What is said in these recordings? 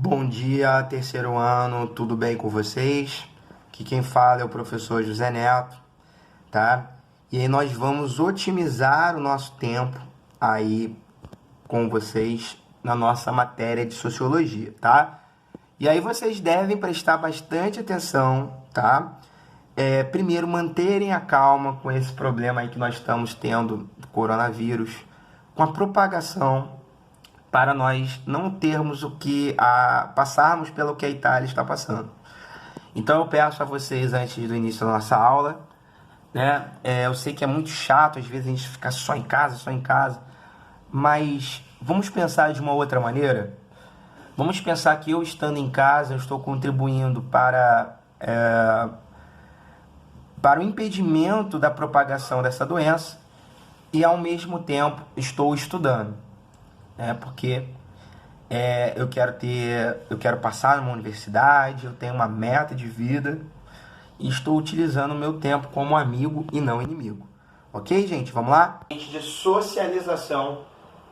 Bom dia, terceiro ano, tudo bem com vocês? Aqui quem fala é o professor José Neto, tá? E aí nós vamos otimizar o nosso tempo aí com vocês na nossa matéria de sociologia, tá? E aí vocês devem prestar bastante atenção, tá? Primeiro, manterem a calma com esse problema aí que nós estamos tendo do coronavírus, com a propagação, para nós não termos passarmos pelo que a Itália está passando. Então eu peço a vocês, antes do início da nossa aula, né? Eu sei que é muito chato, às vezes a gente ficar só em casa, mas vamos pensar de uma outra maneira. Vamos pensar que eu, estando em casa, eu estou contribuindo para o impedimento da propagação dessa doença e, ao mesmo tempo, estou estudando. Porque eu quero passar numa universidade, eu tenho uma meta de vida e estou utilizando o meu tempo como amigo e não inimigo. Ok, gente? Vamos lá? De socialização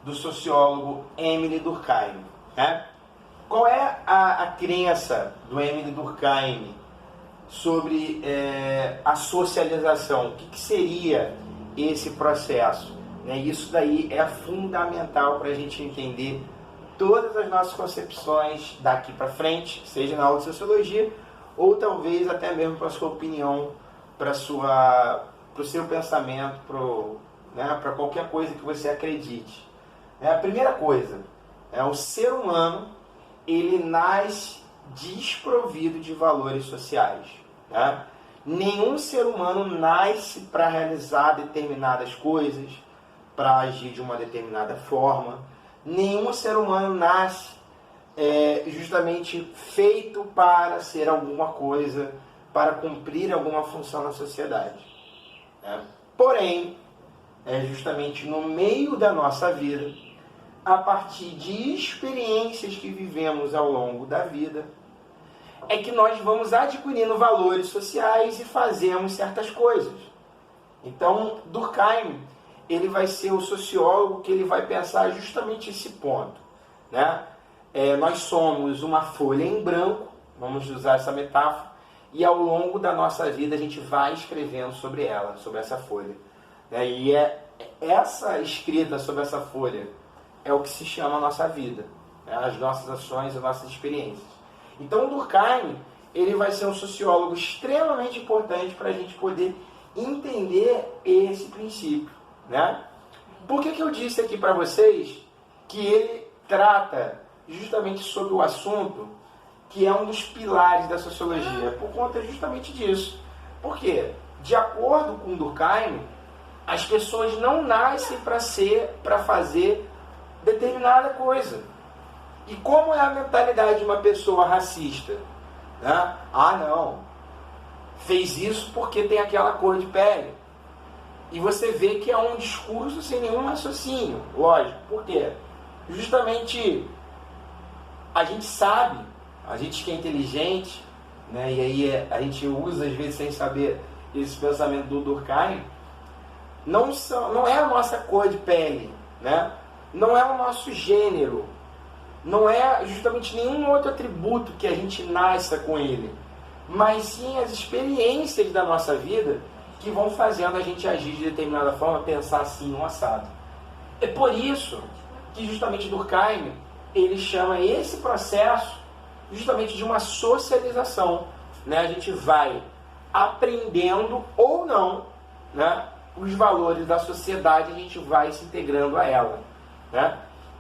do sociólogo Émile Durkheim. Né? Qual é a crença do Émile Durkheim sobre a socialização? O que seria esse processo? Isso daí é fundamental para a gente entender todas as nossas concepções daqui para frente, seja na aula de sociologia ou talvez até mesmo para a sua opinião, para o seu pensamento, para qualquer coisa que você acredite. A primeira coisa, o ser humano ele nasce desprovido de valores sociais. Nenhum ser humano nasce para realizar determinadas coisas, para agir de uma determinada forma. Nenhum ser humano nasce justamente feito para ser alguma coisa, para cumprir alguma função na sociedade. Porém, é justamente no meio da nossa vida, a partir de experiências que vivemos ao longo da vida, é que nós vamos adquirindo valores sociais e fazemos certas coisas. Então, Durkheim, ele vai ser o sociólogo que ele vai pensar justamente esse ponto. Nós somos uma folha em branco, vamos usar essa metáfora, e ao longo da nossa vida a gente vai escrevendo sobre ela, sobre essa folha. E essa escrita sobre essa folha é o que se chama a nossa vida, as nossas ações, as nossas experiências. Então, Durkheim, ele vai ser um sociólogo extremamente importante para a gente poder entender esse princípio. Por que eu disse aqui para vocês que ele trata justamente sobre o assunto que é um dos pilares da sociologia? Por conta justamente disso. Porque, de acordo com Durkheim, as pessoas não nascem para fazer determinada coisa. E como é a mentalidade de uma pessoa racista? Não, fez isso porque tem aquela cor de pele. E você vê que é um discurso sem nenhum raciocínio, lógico. Por quê? Justamente a gente sabe, a gente que é inteligente, e aí a gente usa às vezes sem saber esse pensamento do Durkheim, não é a nossa cor de pele, não é o nosso gênero, não é justamente nenhum outro atributo que a gente nasça com ele, mas sim as experiências da nossa vida que vão fazendo a gente agir de determinada forma, pensar assim no assado. É por isso que justamente Durkheim, ele chama esse processo justamente de uma socialização. A gente vai aprendendo ou não os valores da sociedade, a gente vai se integrando a ela.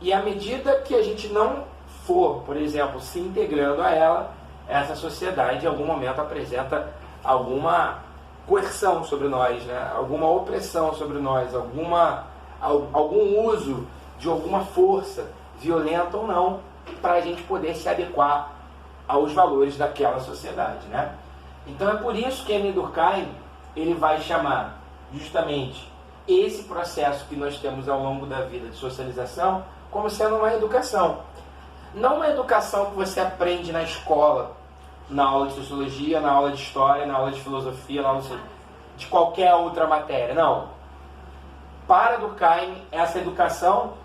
E à medida que a gente não for, por exemplo, se integrando a ela, essa sociedade em algum momento apresenta alguma coerção sobre nós, alguma opressão sobre nós, algum uso de alguma força, violenta ou não, para a gente poder se adequar aos valores daquela sociedade. Então é por isso que Émile Durkheim ele vai chamar justamente esse processo que nós temos ao longo da vida de socialização como sendo uma educação. Não uma educação que você aprende na escola, na aula de sociologia, na aula de história, na aula de filosofia, na aula de qualquer outra matéria. Não. Para Durkheim, essa educação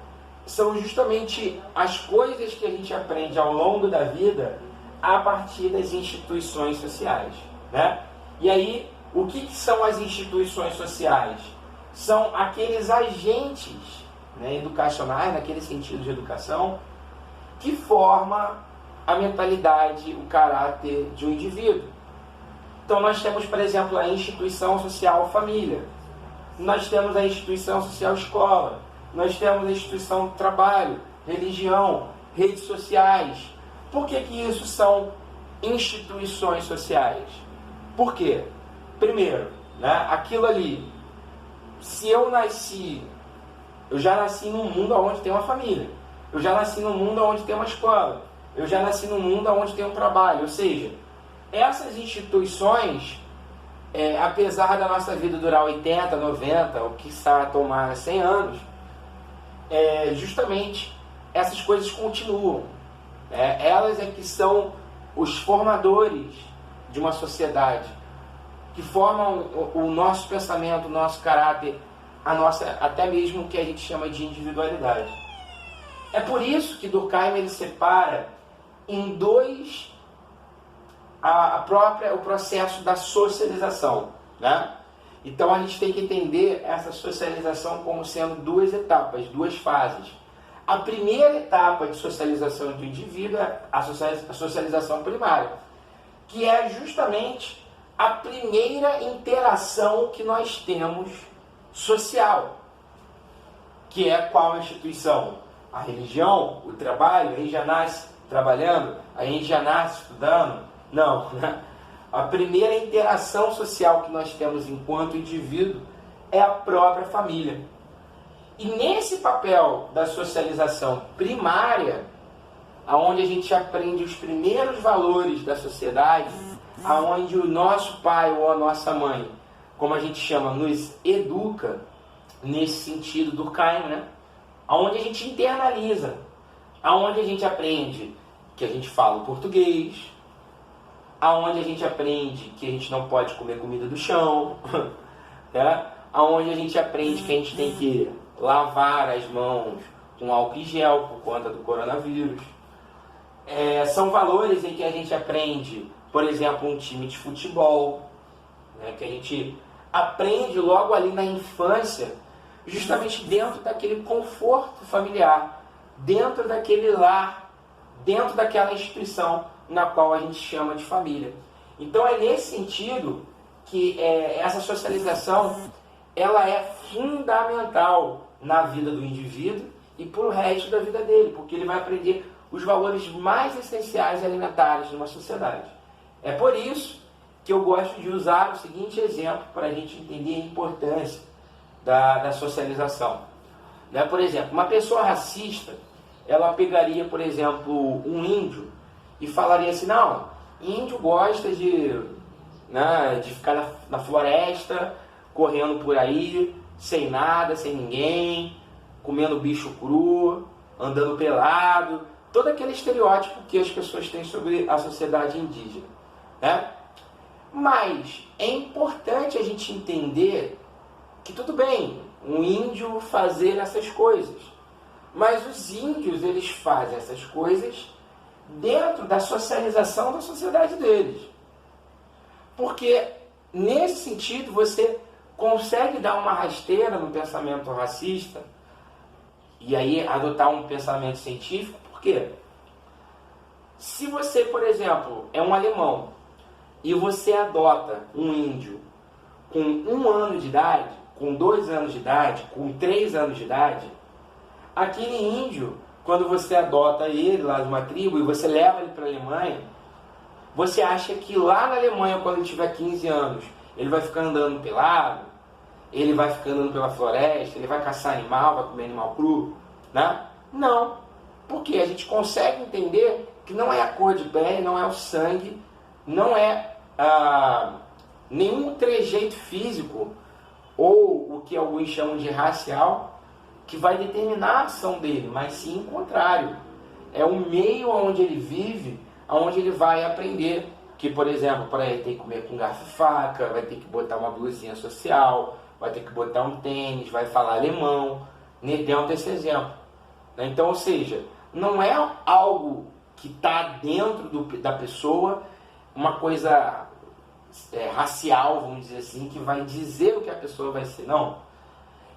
são justamente as coisas que a gente aprende ao longo da vida a partir das instituições sociais, né? E aí, o que são as instituições sociais? São aqueles agentes, né, educacionais, naquele sentido de educação, que forma a mentalidade, o caráter de um indivíduo. Então nós temos, por exemplo, a instituição social família, nós temos a instituição social escola, nós temos a instituição trabalho, religião, redes sociais. Por que isso são instituições sociais? Por quê? Primeiro, né, aquilo ali, se eu já nasci num mundo onde tem uma família, eu já nasci num mundo onde tem uma escola, eu já nasci num mundo onde tem um trabalho, ou seja, essas instituições, apesar da nossa vida durar 80, 90, ou quiçá tomar 100 anos, justamente essas coisas continuam. Elas é que são os formadores de uma sociedade, que formam o nosso pensamento, o nosso caráter, até mesmo o que a gente chama de individualidade. É por isso que Durkheim ele separa em dois o processo da socialização, né? Então a gente tem que entender essa socialização como sendo duas etapas, duas fases. A primeira etapa de socialização do indivíduo é a socialização primária, que é justamente a primeira interação que nós temos social, que é qual a instituição? A religião, o trabalho, a gente já nasce trabalhando, a gente já nasce estudando? Não, né? A primeira interação social que nós temos enquanto indivíduo é a própria família. E nesse papel da socialização primária, aonde a gente aprende os primeiros valores da sociedade, aonde o nosso pai ou a nossa mãe, como a gente chama, nos educa, nesse sentido do Durkheim, né? Aonde a gente internaliza, aonde a gente aprende que a gente fala o português, aonde a gente aprende que a gente não pode comer comida do chão, né? Aonde a gente aprende que a gente tem que lavar as mãos com álcool em gel por conta do coronavírus. São valores em que a gente aprende, por exemplo, um time de futebol, né? Que a gente aprende logo ali na infância, justamente dentro daquele conforto familiar, dentro daquele lar, dentro daquela instituição na qual a gente chama de família. Então é nesse sentido que essa socialização ela é fundamental na vida do indivíduo e para o resto da vida dele, porque ele vai aprender os valores mais essenciais elementares de uma sociedade. É por isso que eu gosto de usar o seguinte exemplo para a gente entender a importância da socialização. Né? Por exemplo, uma pessoa racista, ela pegaria, por exemplo, um índio e falaria assim, não, índio gosta de ficar na floresta, correndo por aí, sem nada, sem ninguém, comendo bicho cru, andando pelado, todo aquele estereótipo que as pessoas têm sobre a sociedade indígena, né? Mas é importante a gente entender que tudo bem, um índio fazer essas coisas, mas os índios eles fazem essas coisas dentro da socialização da sociedade deles. Porque nesse sentido você consegue dar uma rasteira no pensamento racista e aí adotar um pensamento científico. Por quê? Se você, por exemplo, é um alemão e você adota um índio com 1 ano de idade, com 2 anos de idade, com 3 anos de idade, aquele índio, quando você adota ele lá de uma tribo e você leva ele para a Alemanha, você acha que lá na Alemanha, quando ele tiver 15 anos, ele vai ficar andando pelado, ele vai ficar andando pela floresta, ele vai caçar animal, vai comer animal cru, né? Não. Porque a gente consegue entender que não é a cor de pele, não é o sangue, não é nenhum trejeito físico, ou o que alguns chamam de racial, que vai determinar a ação dele, mas sim o contrário. É o meio onde ele vive, onde ele vai aprender que, por exemplo, para ele ter que comer com garfo e faca, vai ter que botar uma blusinha social, vai ter que botar um tênis, vai falar alemão, dentro desse exemplo. né? Então, ou seja, não é algo que está dentro da pessoa, uma coisa racial, vamos dizer assim, que vai dizer o que a pessoa vai ser. Não.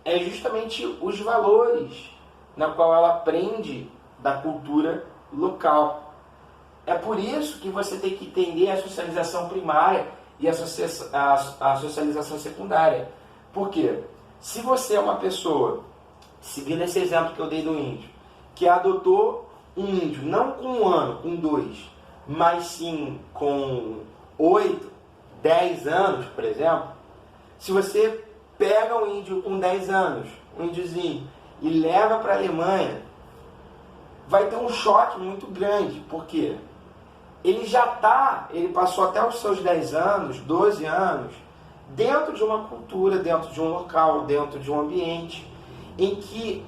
É justamente os valores na qual ela aprende da cultura local. É por isso que você tem que entender a socialização primária e a socialização secundária. Por quê? Se você é uma pessoa, seguindo esse exemplo que eu dei do índio, que adotou um índio não com 1 ano, com 2, mas sim com 8, 10 anos, por exemplo, se você pega um índio com 10 anos, um índiozinho, e leva para a Alemanha, vai ter um choque muito grande. Por quê? Ele passou até os seus 10 anos, 12 anos, dentro de uma cultura, dentro de um local, dentro de um ambiente, em que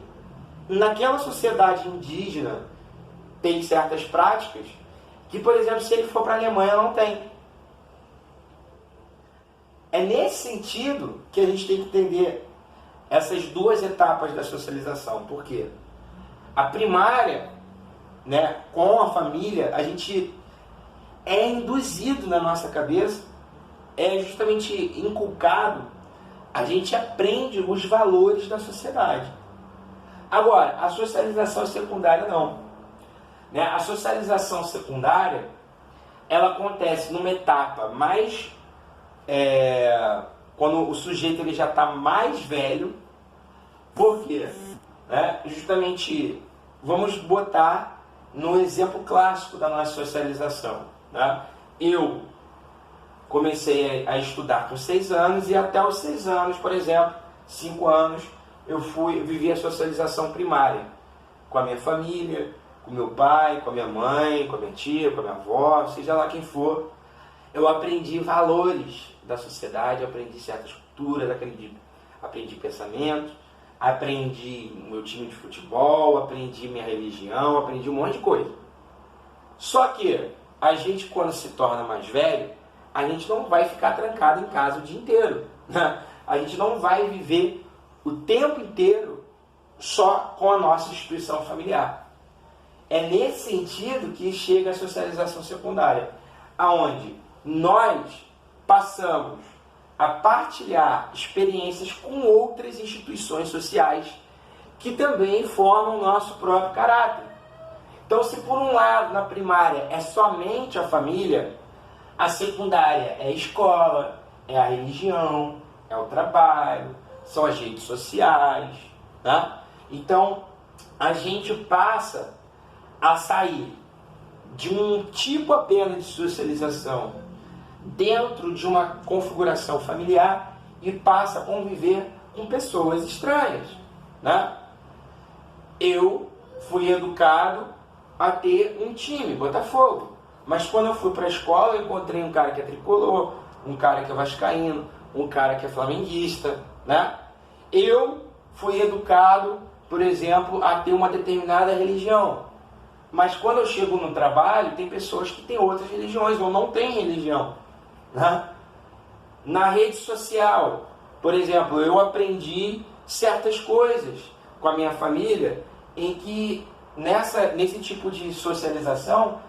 naquela sociedade indígena tem certas práticas que, por exemplo, se ele for para a Alemanha, não tem. É nesse sentido que a gente tem que entender essas duas etapas da socialização. Por quê? A primária, né, com a família, a gente é induzido na nossa cabeça, é justamente inculcado, a gente aprende os valores da sociedade. Agora, a socialização secundária não. Né? A socialização secundária, ela acontece numa etapa mais... quando o sujeito ele já está mais velho. Por quê? Justamente, vamos botar no exemplo clássico da nossa socialização. Né? Eu comecei a estudar com 6 anos e até os 6 anos, por exemplo, 5 anos, eu vivi a socialização primária com a minha família, com meu pai, com a minha mãe, com a minha tia, com a minha avó, seja lá quem for. Eu aprendi valores da sociedade, aprendi certas culturas, aprendi pensamentos, aprendi meu time de futebol, aprendi minha religião, aprendi um monte de coisa. Só que a gente, quando se torna mais velho, a gente não vai ficar trancado em casa o dia inteiro. Né? A gente não vai viver o tempo inteiro só com a nossa instituição familiar. É nesse sentido que chega a socialização secundária, aonde nós passamos a partilhar experiências com outras instituições sociais que também formam o nosso próprio caráter. Então, se por um lado, na primária, é somente a família, a secundária é a escola, é a religião, é o trabalho, são as redes sociais. Tá? Então, a gente passa a sair de um tipo apenas de socialização dentro de uma configuração familiar e passa a conviver com pessoas estranhas. Né? Eu fui educado a ter um time, Botafogo. Mas quando eu fui para a escola, eu encontrei um cara que é tricolor, um cara que é vascaíno, um cara que é flamenguista. Né? Eu fui educado, por exemplo, a ter uma determinada religião. Mas quando eu chego no trabalho, tem pessoas que têm outras religiões ou não têm religião. Né? Na rede social, por exemplo, eu aprendi certas coisas com a minha família em que nesse tipo de socialização,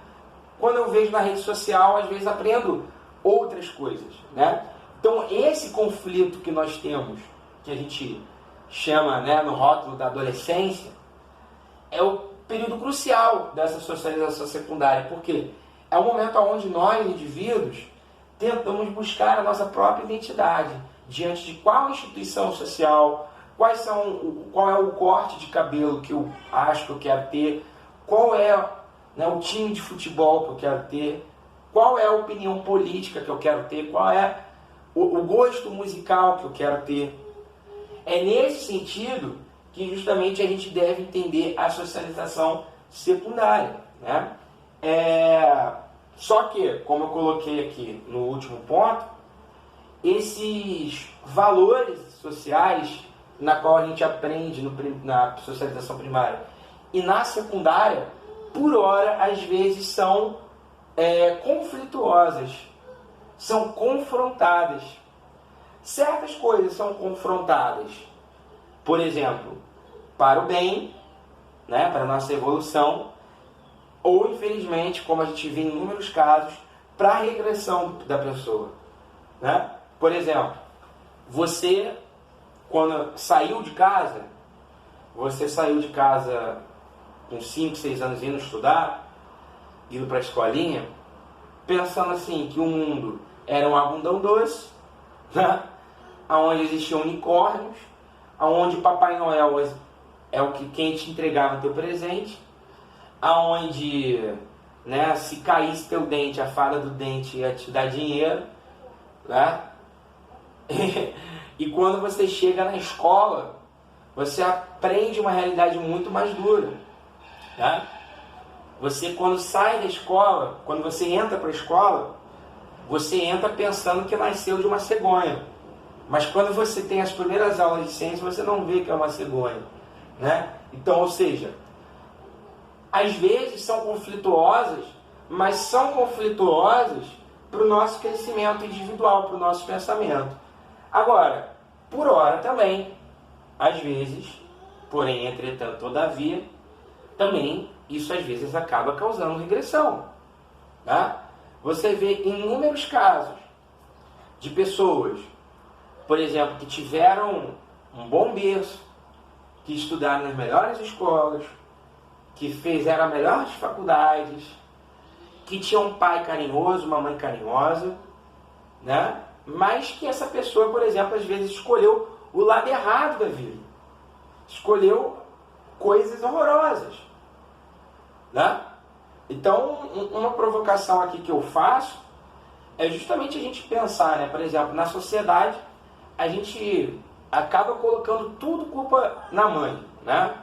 quando eu vejo na rede social, às vezes aprendo outras coisas. Né? Então esse conflito que nós temos, que a gente chama, né, no rótulo da adolescência, é o período crucial dessa socialização secundária, porque é o momento onde nós, indivíduos, tentamos buscar a nossa própria identidade diante de qual instituição social, qual é o corte de cabelo que eu acho que eu quero ter, qual é, né, o time de futebol que eu quero ter, qual é a opinião política que eu quero ter, qual é o gosto musical que eu quero ter. É nesse sentido que justamente a gente deve entender a socialização secundária. Né? Só que, como eu coloquei aqui no último ponto, esses valores sociais na qual a gente aprende na socialização primária e na secundária, por hora, às vezes são conflituosas, são confrontadas. Certas coisas são confrontadas, por exemplo, para o bem né, para a nossa evolução, ou infelizmente, como a gente vê em inúmeros casos, para a regressão da pessoa, né? Por exemplo, você, quando saiu de casa, você saiu de casa com 5, 6 anos indo estudar, indo para a escolinha, pensando assim, que o mundo era um abundão doce, né? Onde existiam unicórnios, onde Papai Noel é o que quem te entregava teu presente, aonde, né, se caísse teu dente, a fada do dente ia te dar dinheiro, né? E quando você chega na escola, você aprende uma realidade muito mais dura, né? Você, quando sai da escola, quando você entra para a escola, você entra pensando que nasceu de uma cegonha. Mas quando você tem as primeiras aulas de ciência, você não vê que é uma cegonha, né? Então, ou seja, às vezes são conflituosas, mas são conflituosas para o nosso crescimento individual, para o nosso pensamento. Agora, por hora também, às vezes, porém, entretanto, todavia, também isso às vezes acaba causando regressão, tá? Você vê inúmeros casos de pessoas, por exemplo, que tiveram um bom berço, que estudaram nas melhores escolas, que fizeram as melhores faculdades, que tinham um pai carinhoso, uma mãe carinhosa, né? Mas que essa pessoa, por exemplo, às vezes escolheu o lado errado da vida. Escolheu coisas horrorosas, né? Então, uma provocação aqui que eu faço é justamente a gente pensar, né? Por exemplo, na sociedade, a gente acaba colocando tudo culpa na mãe, né?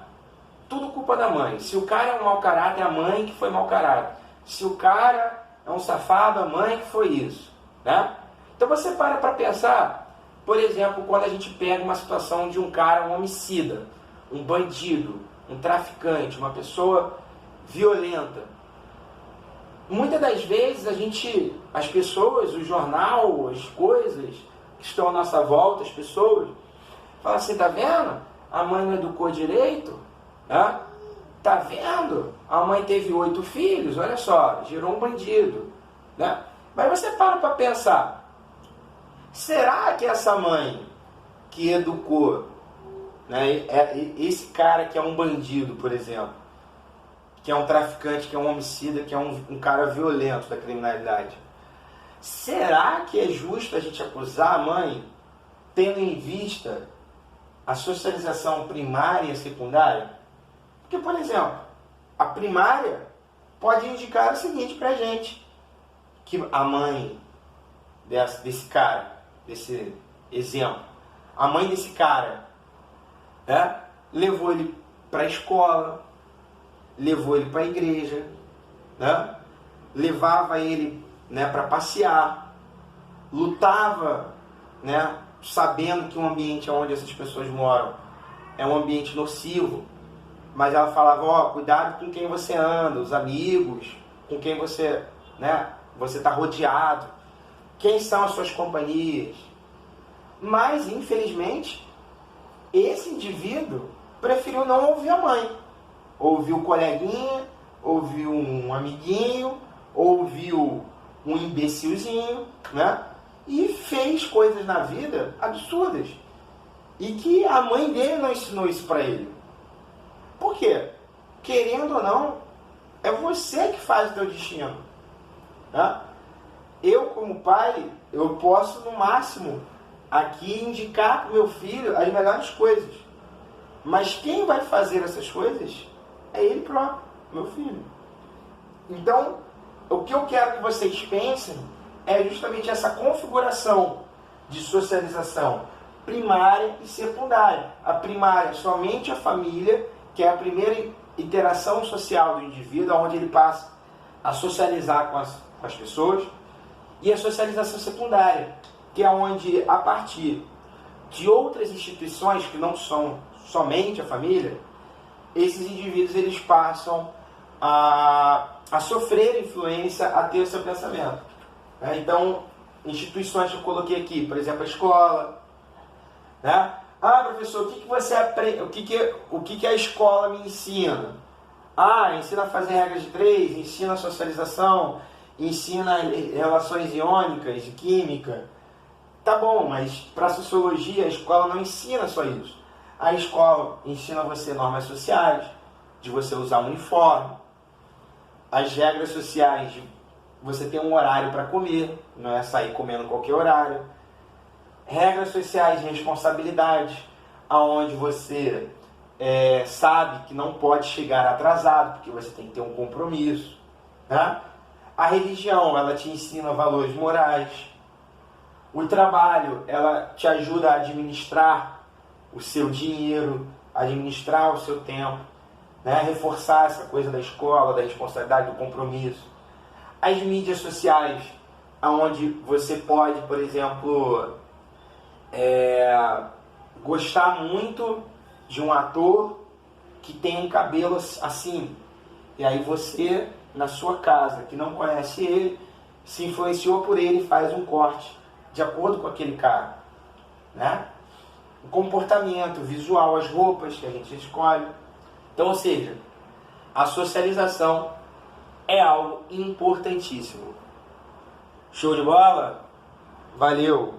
Tudo culpa da mãe. Se o cara é um mau caráter, é a mãe que foi mau caráter. Se o cara é um safado, a mãe que foi isso, né? Então você para pensar, por exemplo, quando a gente pega uma situação de um cara, um homicida, um bandido, um traficante, uma pessoa violenta. Muitas das vezes as pessoas, o jornal, as coisas que estão à nossa volta, as pessoas, falam assim, tá vendo? A mãe não educou direito, né? Tá vendo? A mãe teve 8 filhos, olha só, gerou um bandido, né? Mas você para pensar, será que essa mãe que educou, né, esse cara que é um bandido, por exemplo, que é um traficante, que é um homicida, que é um cara violento da criminalidade, será que é justo a gente acusar a mãe tendo em vista a socialização primária e secundária? Porque, por exemplo, a primária pode indicar o seguinte pra gente, que a mãe desse cara, desse exemplo, a mãe desse cara, né, levou ele para a escola, levou ele para a igreja, né, levava ele, né, para passear, lutava, né, sabendo que o ambiente onde essas pessoas moram é um ambiente nocivo, mas ela falava, ó, cuidado com quem você anda, os amigos, com quem você, né, você está rodeado, quem são as suas companhias. Mas, infelizmente, esse indivíduo preferiu não ouvir a mãe. Ouviu o coleguinha, ouviu um amiguinho, ouviu um imbecilzinho, né? E fez coisas na vida absurdas. E que a mãe dele não ensinou isso para ele. Por quê? Querendo ou não, é você que faz o teu destino, né? Eu, como pai, eu posso, no máximo, aqui indicar para o meu filho as melhores coisas. Mas quem vai fazer essas coisas é ele próprio, meu filho. Então, o que eu quero que vocês pensem é justamente essa configuração de socialização primária e secundária. A primária, somente a família, que é a primeira interação social do indivíduo, onde ele passa a socializar com as pessoas. E a socialização secundária, que é onde, a partir de outras instituições que não são somente a família, esses indivíduos eles passam a sofrer influência, a ter seu pensamento. Então, instituições que eu coloquei aqui, por exemplo, a escola, né? Ah, professor, o que você aprende? O que a escola me ensina? Ah, ensina a fazer regras de três, ensina a socialização, ensina relações iônicas, de química. Tá bom, mas para a sociologia a escola não ensina só isso. A escola ensina você normas sociais, de você usar um uniforme, as regras sociais de você ter um horário para comer, não é sair comendo qualquer horário. Regras sociais de responsabilidade, aonde você sabe que não pode chegar atrasado, porque você tem que ter um compromisso. Né? A religião, ela te ensina valores morais. O trabalho, ela te ajuda a administrar o seu dinheiro, administrar o seu tempo, né? Reforçar essa coisa da escola, da responsabilidade, do compromisso. As mídias sociais, onde você pode, por exemplo, gostar muito de um ator que tem um cabelo assim, e aí você, na sua casa, que não conhece ele, se influenciou por ele e faz um corte de acordo com aquele cara, né? O comportamento visual, as roupas que a gente escolhe. Então, ou seja, a socialização é algo importantíssimo. Show de bola? Valeu!